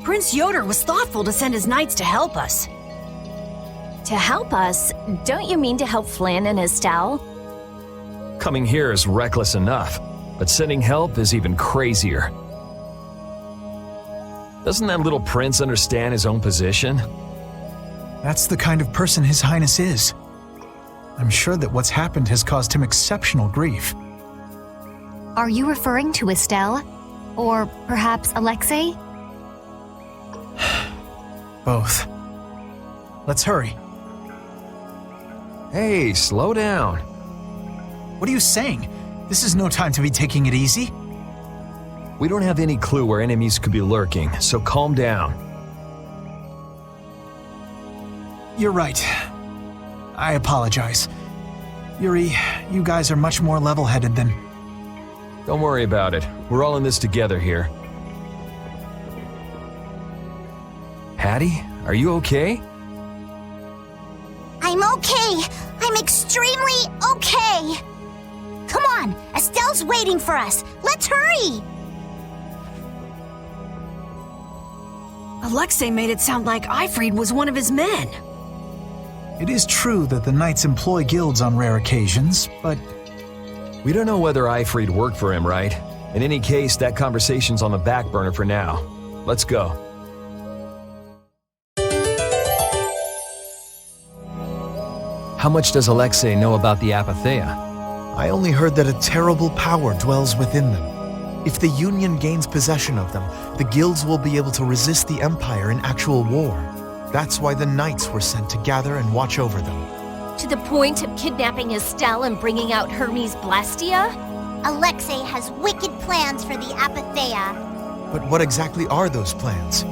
Prince Yoder was thoughtful to send his knights to help us. To help us? Don't you mean to help Flynn and Estelle? Coming here is reckless enough, but sending help is even crazier. Doesn't that little prince understand his own position? That's the kind of person His Highness is. I'm sure that what's happened has caused him exceptional grief. Are you referring to Estelle? Or perhaps Alexei? Both. Let's hurry. Hey, slow down. What are you saying? This is no time to be taking it easy. We don't have any clue where enemies could be lurking, so calm down. You're right. I apologize. Yuri, you guys are much more level-headed than... Don't worry about it. We're all in this together here. Hattie, are you okay? I'm okay. I'm extremely okay. Come on, Estelle's waiting for us. Let's hurry. Alexei made it sound like Eifried was one of his men. It is true that the knights employ guilds on rare occasions, but... We don't know whether Eifried worked for him, right? In any case, that conversation's on the back burner for now. Let's go. How much does Alexei know about the Apatheia? I only heard that a terrible power dwells within them. If the Union gains possession of them, the guilds will be able to resist the Empire in actual war. That's why the knights were sent to gather and watch over them. To the point of kidnapping Estelle and bringing out Hermes Blastia? Alexei has wicked plans for the Apatheia. But what exactly are those plans?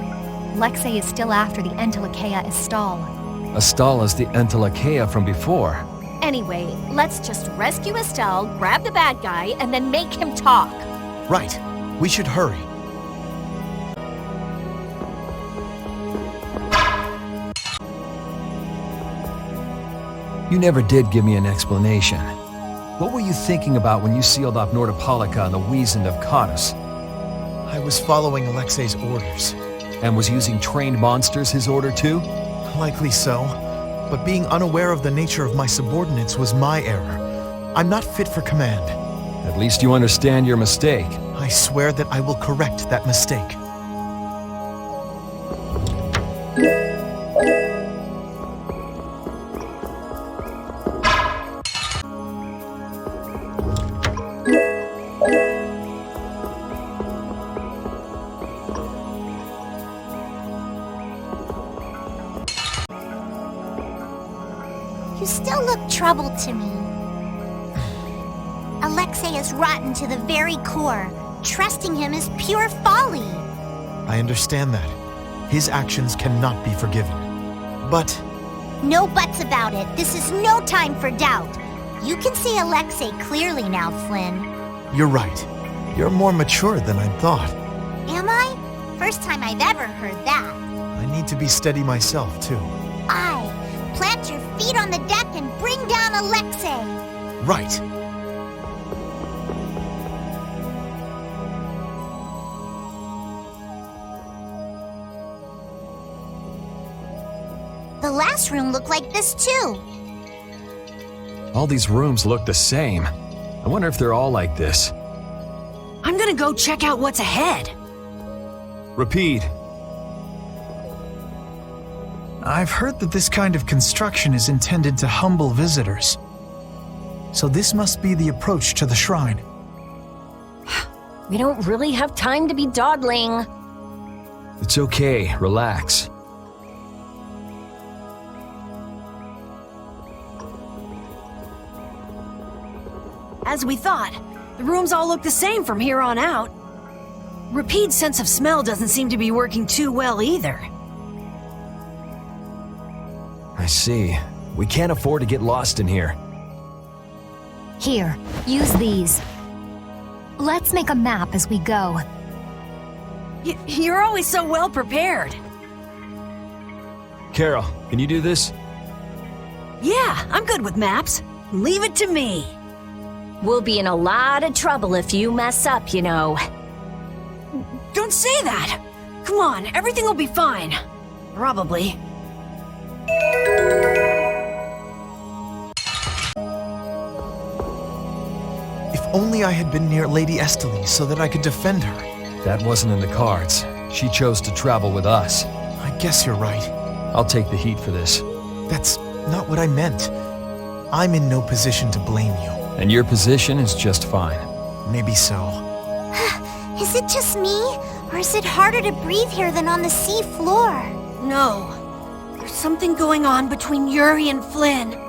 Alexei is still after the Entelecheia Estelle. Estelle is the Entelecheia from before. Anyway, let's just rescue Estelle, grab the bad guy, and then make him talk. Right. We should hurry. You never did give me an explanation. What were you thinking about when you sealed off Nordopolica and the Wiesent of Cados? I was following Alexei's orders. And was using trained monsters his order too? Likely so. But being unaware of the nature of my subordinates was my error. I'm not fit for command. At least you understand your mistake. I swear that I will correct that mistake. You still look troubled to me. Alexei is rotten to the very core. Trusting him is pure folly. I understand that. His actions cannot be forgiven. But... No buts about it. This is no time for doubt. You can see Alexei clearly now, Flynn. You're right. You're more mature than I thought. Am I? First time I've ever heard that. I need to be steady myself, too. Aye. Plant your feet on the deck and bring down Alexei. Right. The last room looked like this too. All these rooms look the same. I wonder if they're all like this. I'm gonna go check out what's ahead. Repeat. I've heard that this kind of construction is intended to humble visitors. So this must be the approach to the shrine. We don't really have time to be dawdling. It's okay, relax. As we thought, the rooms all look the same from here on out. Rapid's sense of smell doesn't seem to be working too well either. I see. We can't afford to get lost in here. Here, use these. Let's make a map as we go. You're always so well prepared. Carol, can you do this? Yeah, I'm good with maps. Leave it to me. We'll be in a lot of trouble if you mess up, you know. Don't say that. Come on, everything will be fine. Probably. If only I had been near Lady Estelle so that I could defend her. That wasn't in the cards. She chose to travel with us. I guess you're right. I'll take the heat for this. That's not what I meant. I'm in no position to blame you. And your position is just fine. Maybe so. Is it just me? Or is it harder to breathe here than on the sea floor? No. There's something going on between Yuri and Flynn.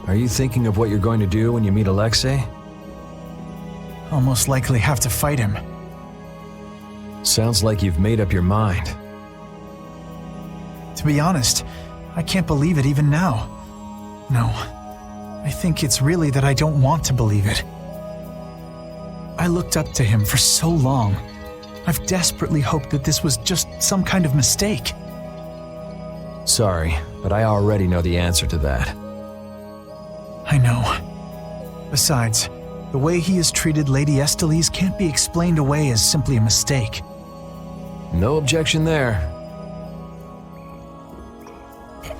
Are you thinking of what you're going to do when you meet Alexei? I'll most likely have to fight him. Sounds like you've made up your mind. To be honest, I can't believe it even now. No, I think it's really that I don't want to believe it. I looked up to him for so long. I've desperately hoped that this was just some kind of mistake. Sorry, but I already know the answer to that. I know. Besides, the way he has treated Lady Estelle can't be explained away as simply a mistake. No objection there.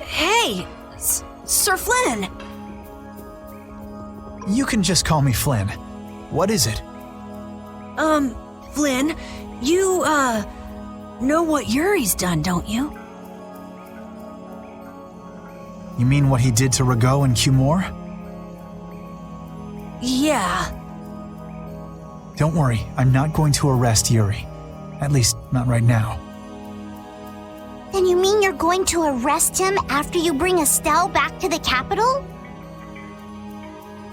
Hey! Sir Flynn! You can just call me Flynn. What is it? Flynn, you, know what Yuri's done, don't you? You mean what he did to Rago and Cumore? Yeah. Don't worry, I'm not going to arrest Yuri. At least, not right now. Then you mean you're going to arrest him after you bring Estelle back to the capital?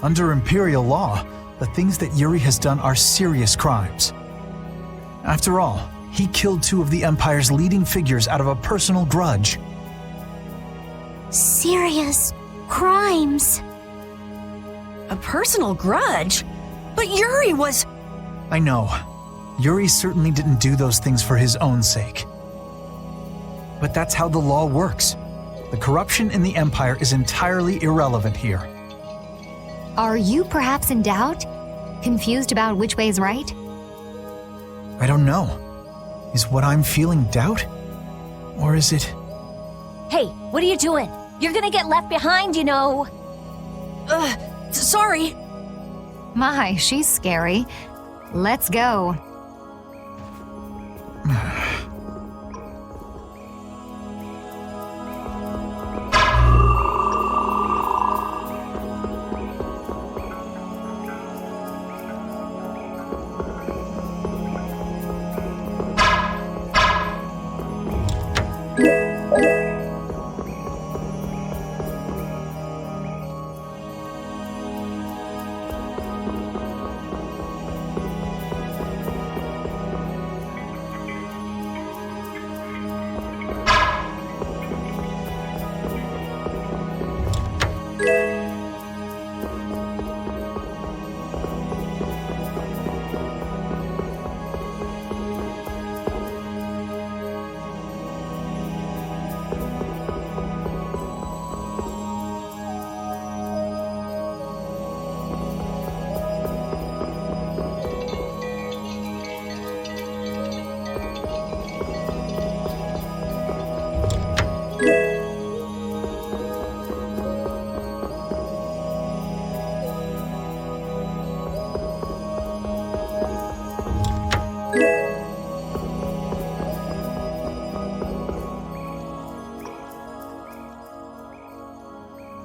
Under Imperial law, the things that Yuri has done are serious crimes. After all, he killed two of the Empire's leading figures out of a personal grudge. Serious crimes. A personal grudge? But Yuri was... I know. Yuri certainly didn't do those things for his own sake. But that's how the law works. The corruption in the Empire is entirely irrelevant here. Are you perhaps in doubt? Confused about which way is right? I don't know. Is what I'm feeling doubt? Or is it... Hey, what are you doing? You're gonna get left behind, you know. Sorry. My, she's scary. Let's go.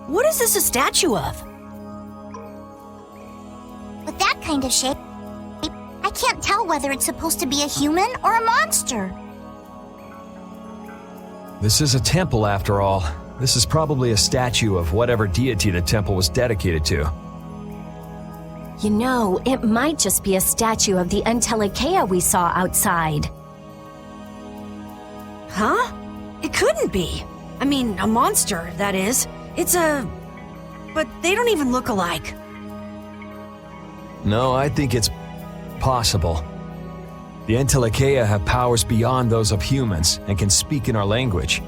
What is this a statue of? With that kind of shape, I can't tell whether it's supposed to be a human or a monster. This is a temple after all. This is probably a statue of whatever deity the temple was dedicated to. You know, it might just be a statue of the Apatheia we saw outside. Huh? It couldn't be. I mean, a monster, that is. It's a... But they don't even look alike. No, I think it's possible. The Apatheia have powers beyond those of humans and can speak in our language.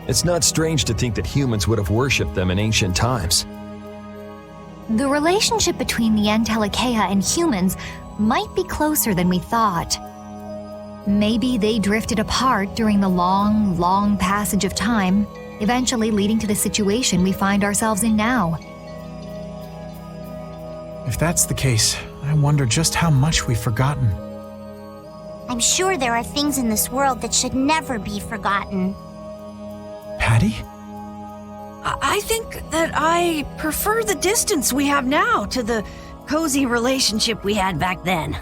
It's not strange to think that humans would have worshipped them in ancient times. The relationship between the Apatheia and humans might be closer than we thought. Maybe they drifted apart during the long, long passage of time, eventually leading to the situation we find ourselves in now. If that's the case, I wonder just how much we've forgotten. I'm sure there are things in this world that should never be forgotten. Patty? I think that I prefer the distance we have now to the cozy relationship we had back then.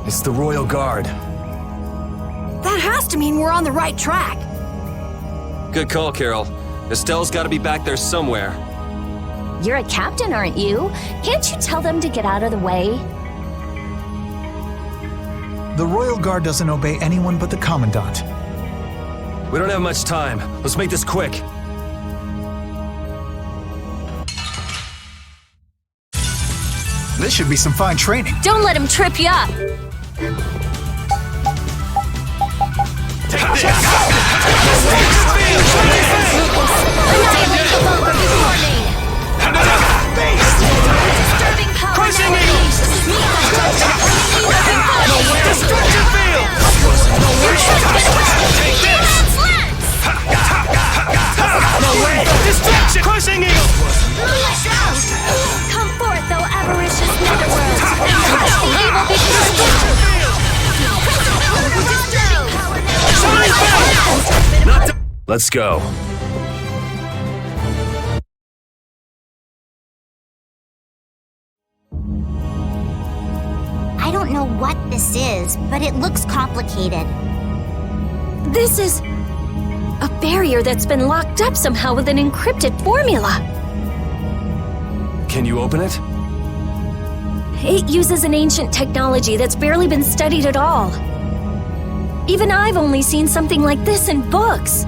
It's the Royal Guard. That has to mean we're on the right track. Good call, Carol. Estelle's gotta be back there somewhere. You're a captain, aren't you? Can't you tell them to get out of the way? The Royal Guard doesn't obey anyone but the Commandant. We don't have much time. Let's make this quick. This should be some fine training. Don't let him trip you up! Come forth, O avaricious netherworld! Crush the evil before you! Let's go. I don't know what this is, but it looks complicated. This is a barrier that's been locked up somehow with an encrypted formula. Can you open it? It uses an ancient technology that's barely been studied at all. Even I've only seen something like this in books.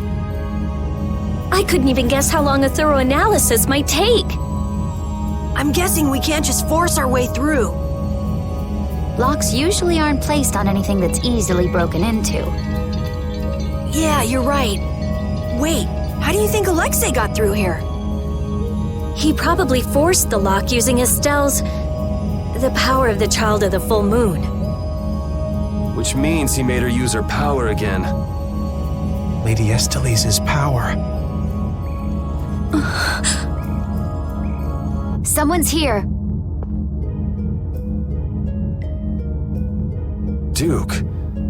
I couldn't even guess how long a thorough analysis might take. I'm guessing we can't just force our way through. Locks usually aren't placed on anything that's easily broken into. Yeah, you're right. Wait, how do you think Alexei got through here? He probably forced the lock using Estelle's... the power of the Child of the Full Moon. Which means he made her use her power again. Lady Estelise's power. Someone's here. Duke,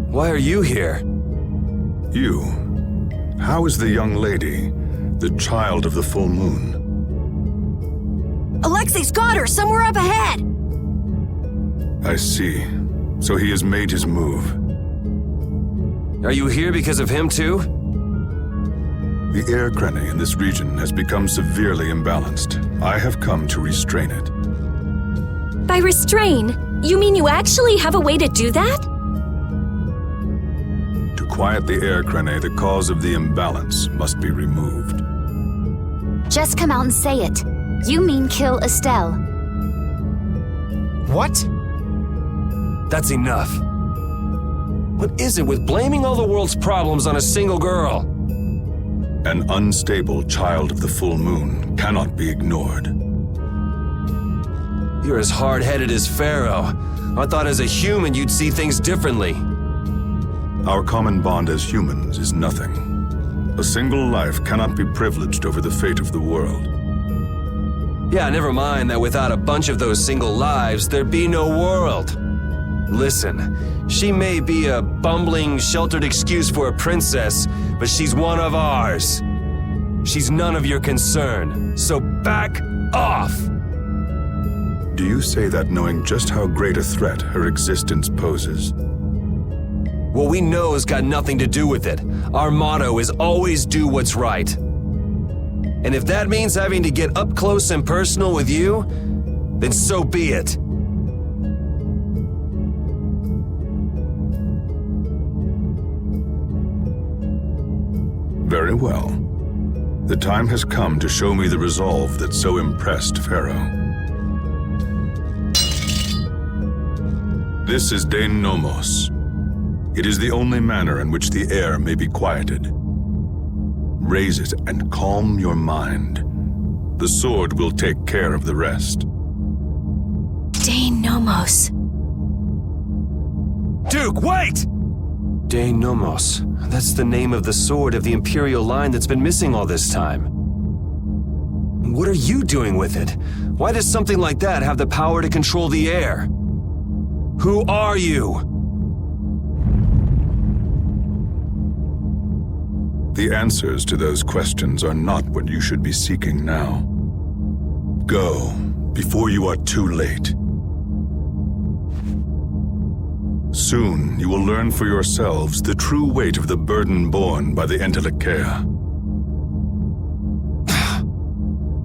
why are you here? You. How is the young lady, the Child of the Full Moon? Alexei's got her somewhere up ahead! I see. So he has made his move. Are you here because of him too? The air crenny in this region has become severely imbalanced. I have come to restrain it. By restrain, You mean you actually have a way to do that? To quiet the air crane, the cause of the imbalance must be removed. Just come out and say it. You mean kill Estelle. What? That's enough. What is it with blaming all the world's problems on a single girl? An unstable child of the full moon cannot be ignored. You're as hard-headed as Pharaoh. I thought as a human you'd see things differently. Our common bond as humans is nothing. A single life cannot be privileged over the fate of the world. Yeah, never mind that without a bunch of those single lives, there'd be no world. Listen, she may be a bumbling, sheltered excuse for a princess, but she's one of ours. She's none of your concern, so back off! Do you say that knowing just how great a threat her existence poses? What we know has got nothing to do with it. Our motto is always do what's right. And if that means having to get up close and personal with you, then so be it. Very well. The time has come to show me the resolve that so impressed Pharaoh. This is Dein Nomos. It is the only manner in which the air may be quieted. Raise it and calm your mind. The sword will take care of the rest. Dein Nomos. Duke, wait! Dein Nomos. That's the name of the sword of the Imperial line that's been missing all this time. What are you doing with it? Why does something like that have the power to control the air? Who are you? The answers to those questions are not what you should be seeking now. Go, before you are too late. Soon, you will learn for yourselves the true weight of the burden borne by the Entelikeia.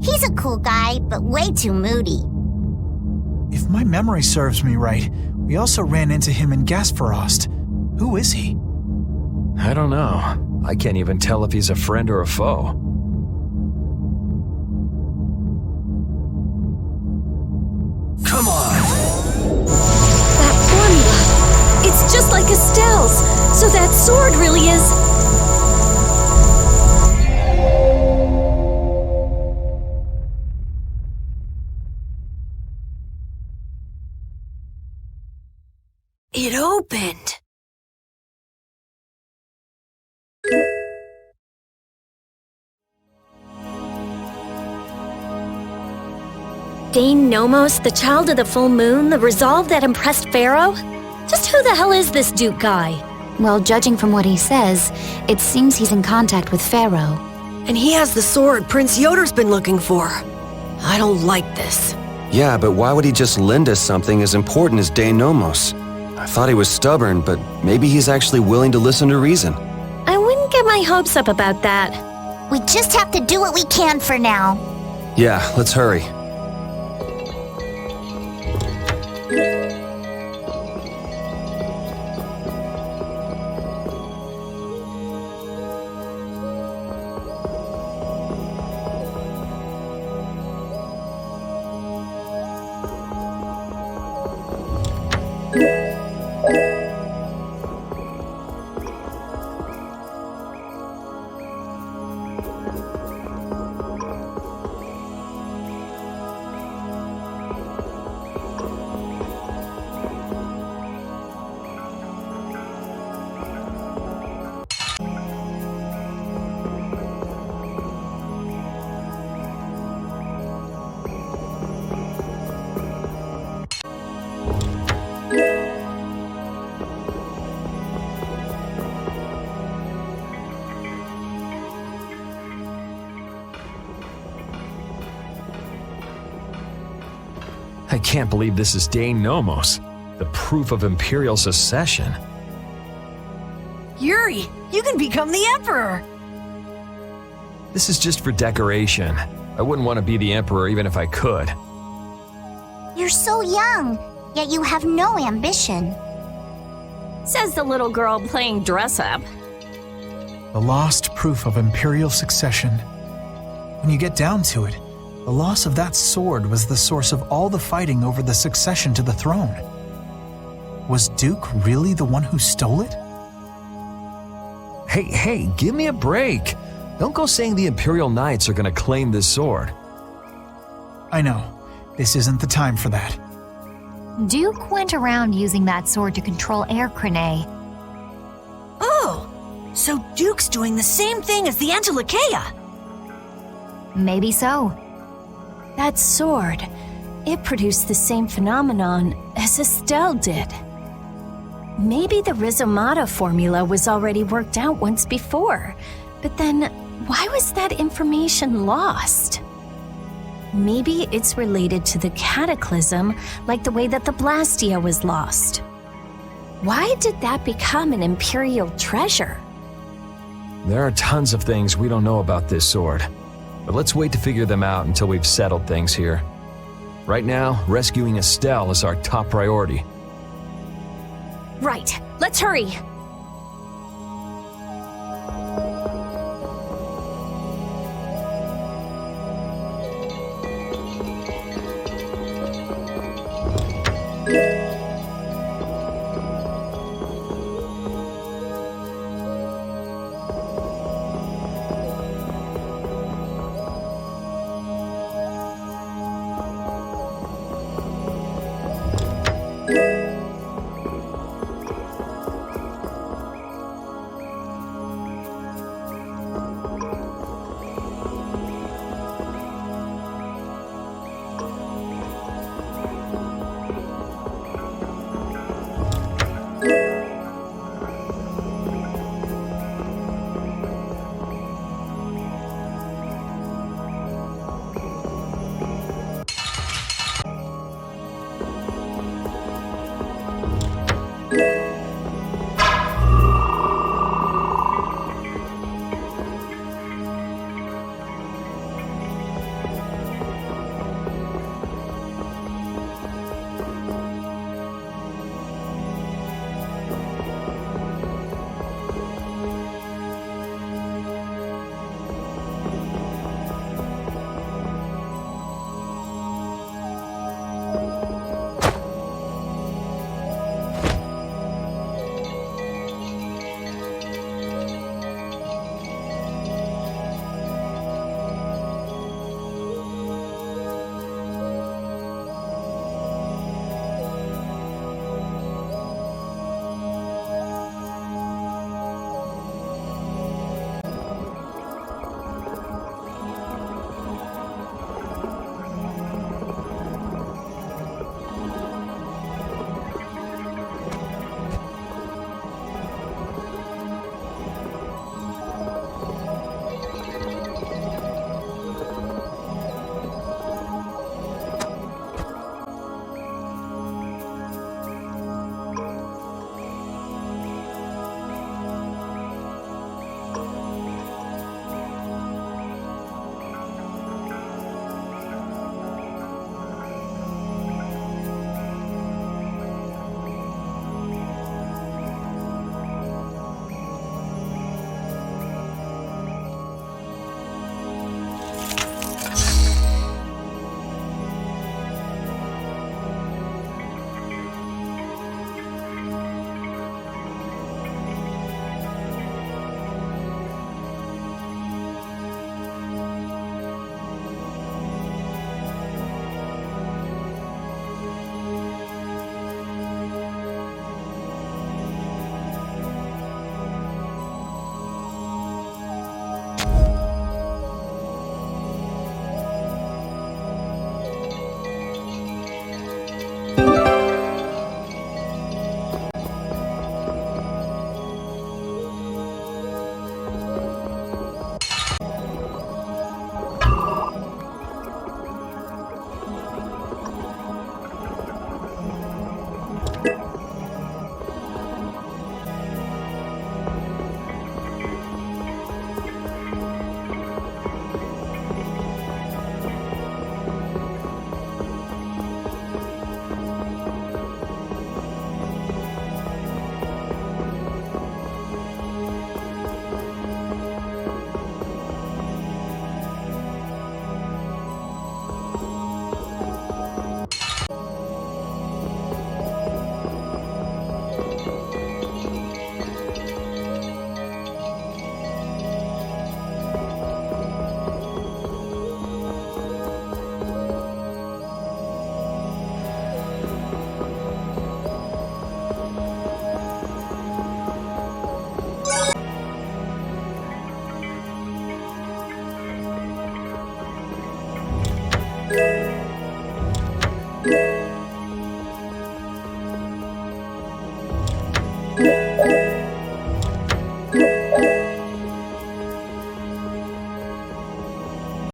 He's a cool guy, but way too moody. If my memory serves me right, we also ran into him in Gasperost. Who is he? I don't know. I can't even tell if he's a friend or a foe. Come on! That formula! It's just like Estelle's! So that sword really is... It opened. Dein Nomos, the child of the full moon, the resolve that impressed Pharaoh? Just who the hell is this Duke guy? Well, judging from what he says, it seems he's in contact with Pharaoh. And he has the sword Prince Yoder's been looking for. I don't like this. Yeah, but why would he just lend us something as important as Dein Nomos? I thought he was stubborn, but maybe he's actually willing to listen to reason. I wouldn't get my hopes up about that. We just have to do what we can for now. Yeah, let's hurry. I can't believe this is Dein Nomos, the proof of Imperial secession. Yuri, you can become the Emperor! This is just for decoration. I wouldn't want to be the Emperor even if I could. You're so young. yet you have no ambition. Says the little girl playing dress-up. The lost proof of imperial succession. When you get down to it, the loss of that sword was the source of all the fighting over the succession to the throne. Was Duke really the one who stole it? Hey, give me a break. Don't go saying the Imperial Knights are gonna claim this sword. I know. This isn't the time for that. Duke went around using that sword to control Air Crane. Oh, so Duke's doing the same thing as the Antilocheia. Maybe so. That sword, it produced the same phenomenon as Estelle did. Maybe the Rizomata formula was already worked out once before, but then why was that information lost? Maybe it's related to the cataclysm, like the way that the Blastia was lost. Why did that become an Imperial treasure? There are tons of things we don't know about this sword, but let's wait to figure them out until we've settled things here. Right now, rescuing Estelle is our top priority. Right, let's hurry!